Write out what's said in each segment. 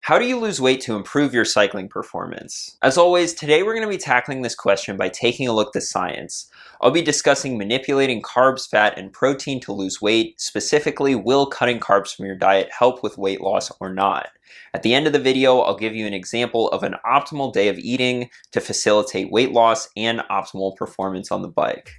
How do you lose weight to improve your cycling performance? As always, today we're going to be tackling this question by taking a look at the science. I'll be discussing manipulating carbs, fat, and protein to lose weight. Specifically, will cutting carbs from your diet help with weight loss or not? At the end of the video, I'll give you an example of an optimal day of eating to facilitate weight loss and optimal performance on the bike.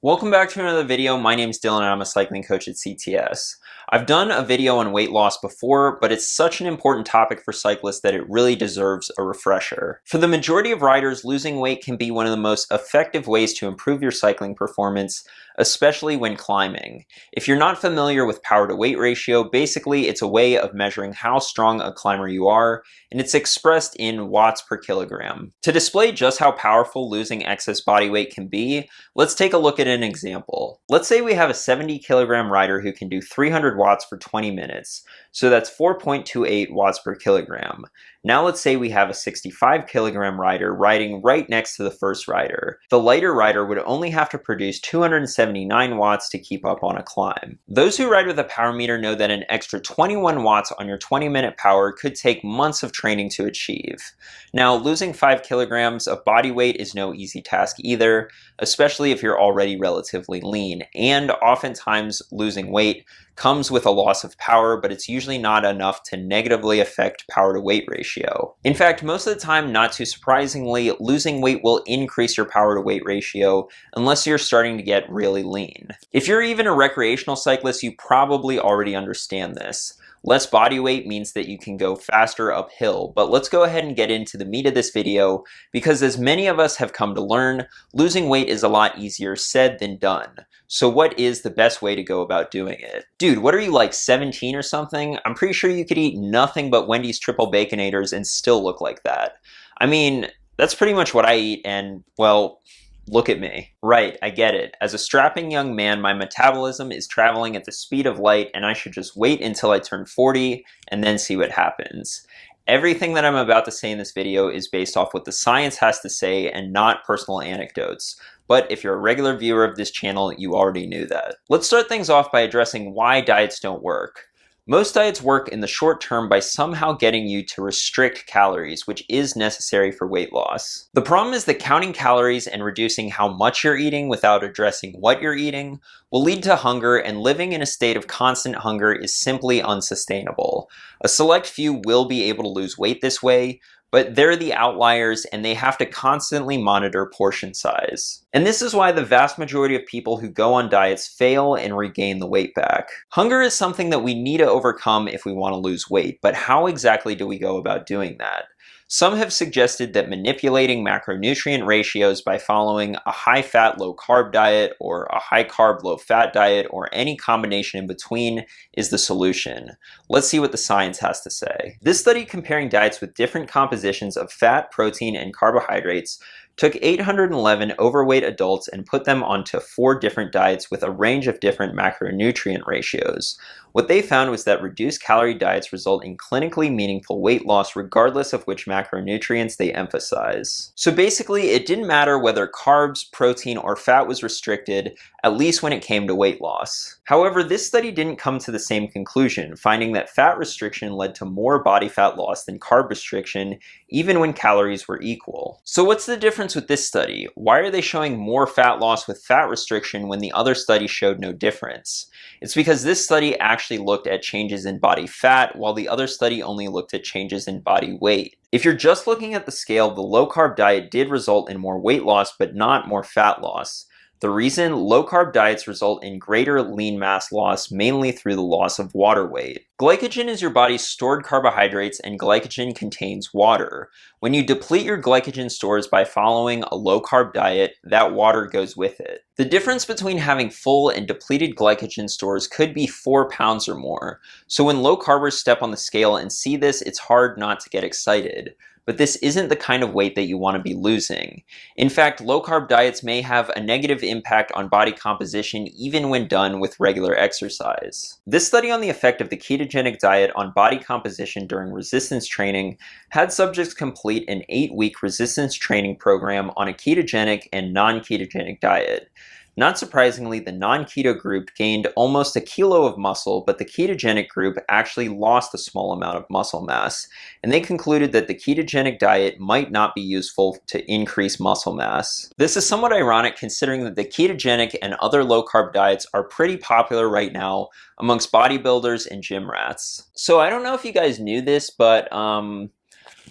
Welcome back to another video. My name's Dylan and I'm a cycling coach at CTS. I've done a video on weight loss before, but it's such an important topic for cyclists that it really deserves a refresher. For the majority of riders, losing weight can be one of the most effective ways to improve your cycling performance, especially when climbing. If you're not familiar with power to weight ratio, basically it's a way of measuring how strong a climber you are, and it's expressed in watts per kilogram. To display just how powerful losing excess body weight can be, let's take a look at an example. Let's say we have a 70 kilogram rider who can do 300 watts for 20 minutes. So that's 4.28 watts per kilogram. Now let's say we have a 65 kilogram rider riding right next to the first rider. The lighter rider would only have to produce 279 watts to keep up on a climb. Those who ride with a power meter know that an extra 21 watts on your 20-minute power could take months of training to achieve. Now, losing 5 kilograms of body weight is no easy task either, especially if you're already relatively lean, and oftentimes losing weight comes with a loss of power, but it's usually not enough to negatively affect power to weight ratio. In fact, most of the time, not too surprisingly, losing weight will increase your power to weight ratio unless you're starting to get really lean. If you're even a recreational cyclist, you probably already understand this. Less body weight means that you can go faster uphill, but let's go ahead and get into the meat of this video because as many of us have come to learn, losing weight is a lot easier said than done. So what is the best way to go about doing it? Dude, what are you, like 17 or something? I'm pretty sure you could eat nothing but Wendy's triple baconators and still look like that. I mean, that's pretty much what I eat and, well, look at me. Right, I get it. As a strapping young man, my metabolism is traveling at the speed of light and I should just wait until I turn 40 and then see what happens. Everything that I'm about to say in this video is based off what the science has to say and not personal anecdotes. But if you're a regular viewer of this channel, you already knew that. Let's start things off by addressing why diets don't work. Most diets work in the short term by somehow getting you to restrict calories, which is necessary for weight loss. The problem is that counting calories and reducing how much you're eating without addressing what you're eating will lead to hunger, and living in a state of constant hunger is simply unsustainable. A select few will be able to lose weight this way, but they're the outliers and they have to constantly monitor portion size. And this is why the vast majority of people who go on diets fail and regain the weight back. Hunger is something that we need to overcome if we want to lose weight, but how exactly do we go about doing that? Some have suggested that manipulating macronutrient ratios by following a high-fat, low-carb diet or a high-carb, low-fat diet or any combination in between is the solution. Let's see what the science has to say. This study comparing diets with different compositions of fat, protein, and carbohydrates took 811 overweight adults and put them onto 4 different diets with a range of different macronutrient ratios. What they found was that reduced calorie diets result in clinically meaningful weight loss regardless of which macronutrients they emphasize. So basically, it didn't matter whether carbs, protein, or fat was restricted, at least when it came to weight loss. However, this study didn't come to the same conclusion, finding that fat restriction led to more body fat loss than carb restriction, even when calories were equal. So what's the difference with this study? Why are they showing more fat loss with fat restriction when the other study showed no difference? It's because this study actually looked at changes in body fat, while the other study only looked at changes in body weight. If you're just looking at the scale, the low-carb diet did result in more weight loss, but not more fat loss. The reason, low-carb diets result in greater lean mass loss mainly through the loss of water weight. Glycogen is your body's stored carbohydrates and glycogen contains water. When you deplete your glycogen stores by following a low-carb diet, that water goes with it. The difference between having full and depleted glycogen stores could be 4 pounds or more. So when low-carbers step on the scale and see this, it's hard not to get excited. But this isn't the kind of weight that you want to be losing. In fact, low-carb diets may have a negative impact on body composition even when done with regular exercise. This study on the effect of the ketogenic diet on body composition during resistance training had subjects complete an 8-week resistance training program on a ketogenic and non-ketogenic diet. Not surprisingly, the non-keto group gained almost a kilo of muscle, but the ketogenic group actually lost a small amount of muscle mass, and they concluded that the ketogenic diet might not be useful to increase muscle mass. This is somewhat ironic considering that the ketogenic and other low-carb diets are pretty popular right now amongst bodybuilders and gym rats. So I don't know if you guys knew this, but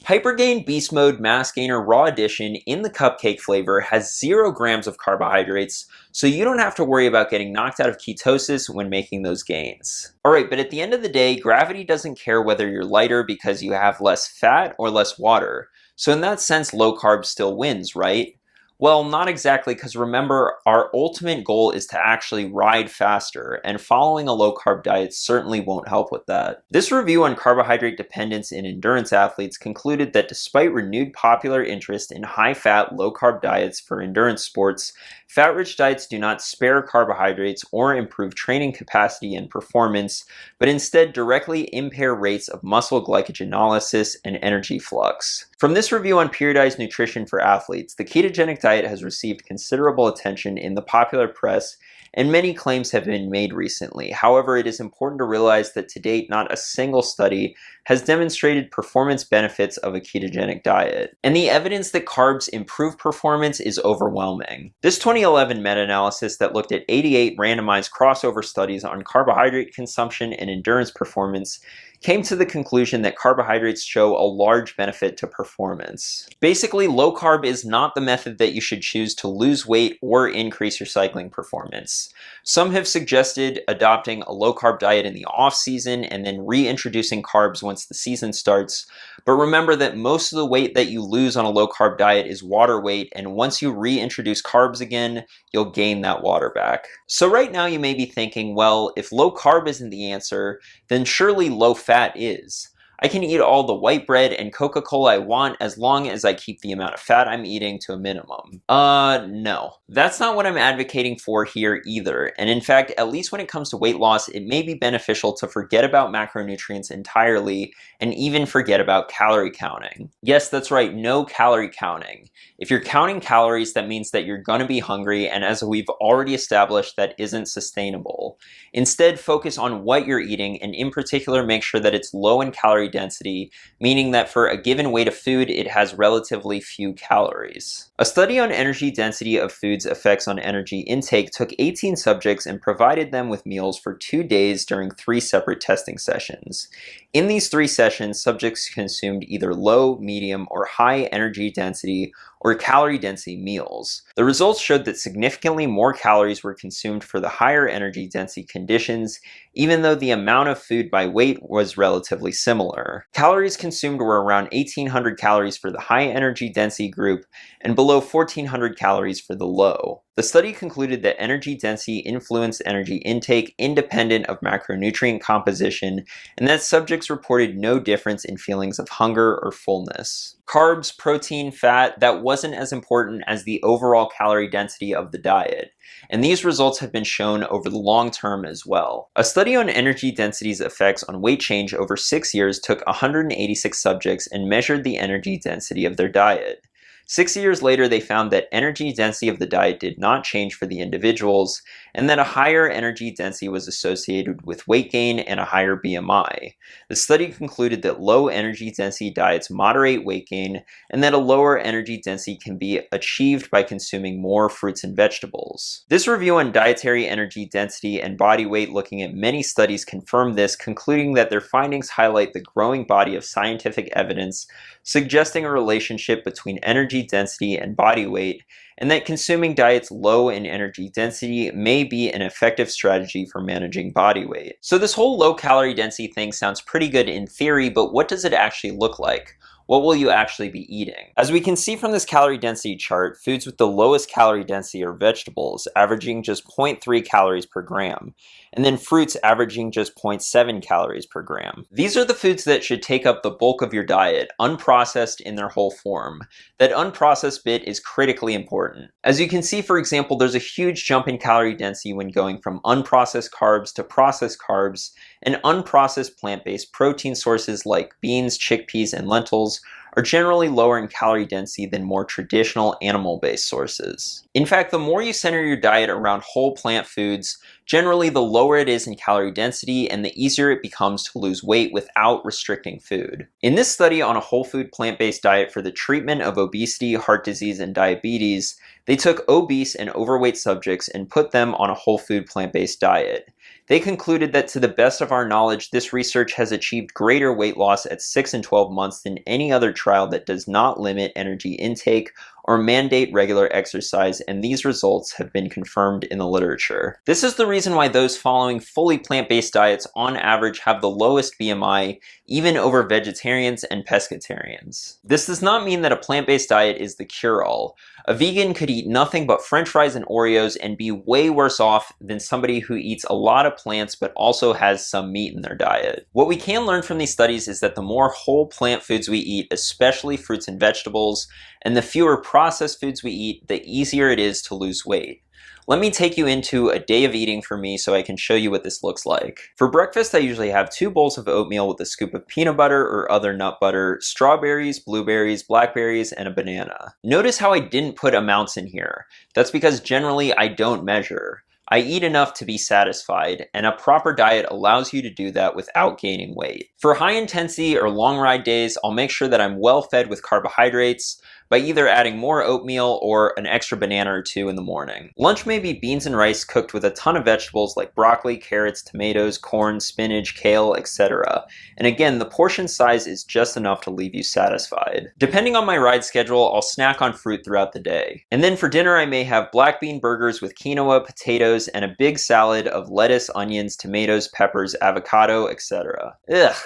Hypergain Beast Mode Mass Gainer Raw Edition in the cupcake flavor has 0 grams of carbohydrates, so you don't have to worry about getting knocked out of ketosis when making those gains. Alright, but at the end of the day, gravity doesn't care whether you're lighter because you have less fat or less water. So in that sense, low carb still wins, right? Well, not exactly, because remember, our ultimate goal is to actually ride faster, and following a low-carb diet certainly won't help with that. This review on carbohydrate dependence in endurance athletes concluded that despite renewed popular interest in high-fat, low-carb diets for endurance sports, fat-rich diets do not spare carbohydrates or improve training capacity and performance, but instead directly impair rates of muscle glycogenolysis and energy flux. From this review on periodized nutrition for athletes, the ketogenic diet has received considerable attention in the popular press, and many claims have been made recently. However, it is important to realize that to date, not a single study has demonstrated performance benefits of a ketogenic diet. And the evidence that carbs improve performance is overwhelming. This 2011 meta-analysis that looked at 88 randomized crossover studies on carbohydrate consumption and endurance performance came to the conclusion that carbohydrates show a large benefit to performance. Basically, low carb is not the method that you should choose to lose weight or increase your cycling performance. Some have suggested adopting a low carb diet in the off season and then reintroducing carbs once the season starts. But remember that most of the weight that you lose on a low carb diet is water weight, and once you reintroduce carbs again, you'll gain that water back. So right now you may be thinking, well, if low carb isn't the answer, then surely low fat is. I can eat all the white bread and Coca-Cola I want as long as I keep the amount of fat I'm eating to a minimum. No. That's not what I'm advocating for here either. And in fact, at least when it comes to weight loss, it may be beneficial to forget about macronutrients entirely and even forget about calorie counting. Yes, that's right, no calorie counting. If you're counting calories, that means that you're gonna be hungry, and as we've already established, that isn't sustainable. Instead, focus on what you're eating, and in particular, make sure that it's low in calorie density, meaning that for a given weight of food, it has relatively few calories. A study on energy density of foods' effects on energy intake took 18 subjects and provided them with meals for 2 days during 3 separate testing sessions. In these 3 sessions, subjects consumed either low, medium, or high energy density or calorie density meals. The results showed that significantly more calories were consumed for the higher energy density conditions, even though the amount of food by weight was relatively similar. Calories consumed were around 1,800 calories for the high energy density group and below 1,400 calories for the low. The study concluded that energy density influenced energy intake independent of macronutrient composition, and that subjects reported no difference in feelings of hunger or fullness. Carbs, protein, fat, that wasn't as important as the overall calorie density of the diet, and these results have been shown over the long term as well. A study on energy density's effects on weight change over 6 years took 186 subjects and measured the energy density of their diet. 6 years later, they found that energy density of the diet did not change for the individuals, and that a higher energy density was associated with weight gain and a higher BMI. The study concluded that low energy density diets moderate weight gain, and that a lower energy density can be achieved by consuming more fruits and vegetables. This review on dietary energy density and body weight, looking at many studies, confirmed this, concluding that their findings highlight the growing body of scientific evidence suggesting a relationship between energy density and body weight, and that consuming diets low in energy density may be an effective strategy for managing body weight. So this whole low calorie density thing sounds pretty good in theory, but what does it actually look like? What will you actually be eating? As we can see from this calorie density chart, foods with the lowest calorie density are vegetables, averaging just 0.3 calories per gram, and then fruits averaging just 0.7 calories per gram. These are the foods that should take up the bulk of your diet, unprocessed in their whole form. That unprocessed bit is critically important. As you can see, for example, there's a huge jump in calorie density when going from unprocessed carbs to processed carbs, and unprocessed plant-based protein sources like beans, chickpeas, and lentils are generally lower in calorie density than more traditional animal-based sources. In fact, the more you center your diet around whole plant foods, generally the lower it is in calorie density and the easier it becomes to lose weight without restricting food. In this study on a whole food plant-based diet for the treatment of obesity, heart disease, and diabetes, they took obese and overweight subjects and put them on a whole food plant-based diet. They concluded that to the best of our knowledge, this research has achieved greater weight loss at 6 and 12 months than any other trial that does not limit energy intake or mandate regular exercise, and these results have been confirmed in the literature. This is the reason why those following fully plant-based diets on average have the lowest BMI, even over vegetarians and pescatarians. This does not mean that a plant-based diet is the cure-all. A vegan could eat nothing but French fries and Oreos and be way worse off than somebody who eats a lot of plants but also has some meat in their diet. What we can learn from these studies is that the more whole plant foods we eat, especially fruits and vegetables, and the fewer processed foods we eat, the easier it is to lose weight. Let me take you into a day of eating for me so I can show you what this looks like. For breakfast, I usually have 2 bowls of oatmeal with a scoop of peanut butter or other nut butter, strawberries, blueberries, blackberries, and a banana. Notice how I didn't put amounts in here. That's because generally I don't measure. I eat enough to be satisfied, and a proper diet allows you to do that without gaining weight. For high intensity or long ride days, I'll make sure that I'm well fed with carbohydrates by either adding more oatmeal or an extra banana or 2 in the morning. Lunch may be beans and rice cooked with a ton of vegetables like broccoli, carrots, tomatoes, corn, spinach, kale, etc. And again, the portion size is just enough to leave you satisfied. Depending on my ride schedule, I'll snack on fruit throughout the day. And then for dinner, I may have black bean burgers with quinoa, potatoes, and a big salad of lettuce, onions, tomatoes, peppers, avocado, etc. Ugh.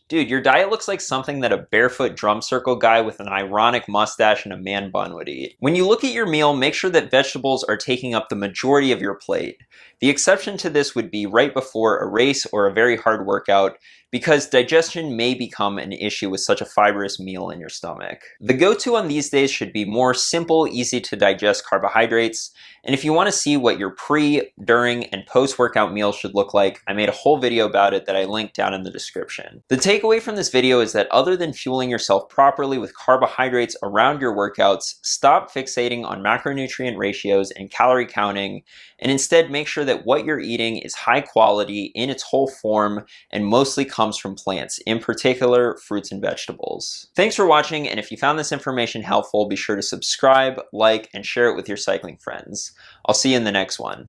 Dude, your diet looks like something that a barefoot drum circle guy with an ironic mustache and a man bun would eat. When you look at your meal, make sure that vegetables are taking up the majority of your plate. The exception to this would be right before a race or a very hard workout, because digestion may become an issue with such a fibrous meal in your stomach. The go-to on these days should be more simple, easy to digest carbohydrates, and if you want to see what your pre, during, and post-workout meals should look like, I made a whole video about it that I linked down in the description. The takeaway from this video is that other than fueling yourself properly with carbohydrates around your workouts, stop fixating on macronutrient ratios and calorie counting, and instead make sure that what you're eating is high quality in its whole form and mostly comes from plants, in particular fruits and vegetables. Thanks for watching, and if you found this information helpful, be sure to subscribe, like, and share it with your cycling friends. I'll see you in the next one.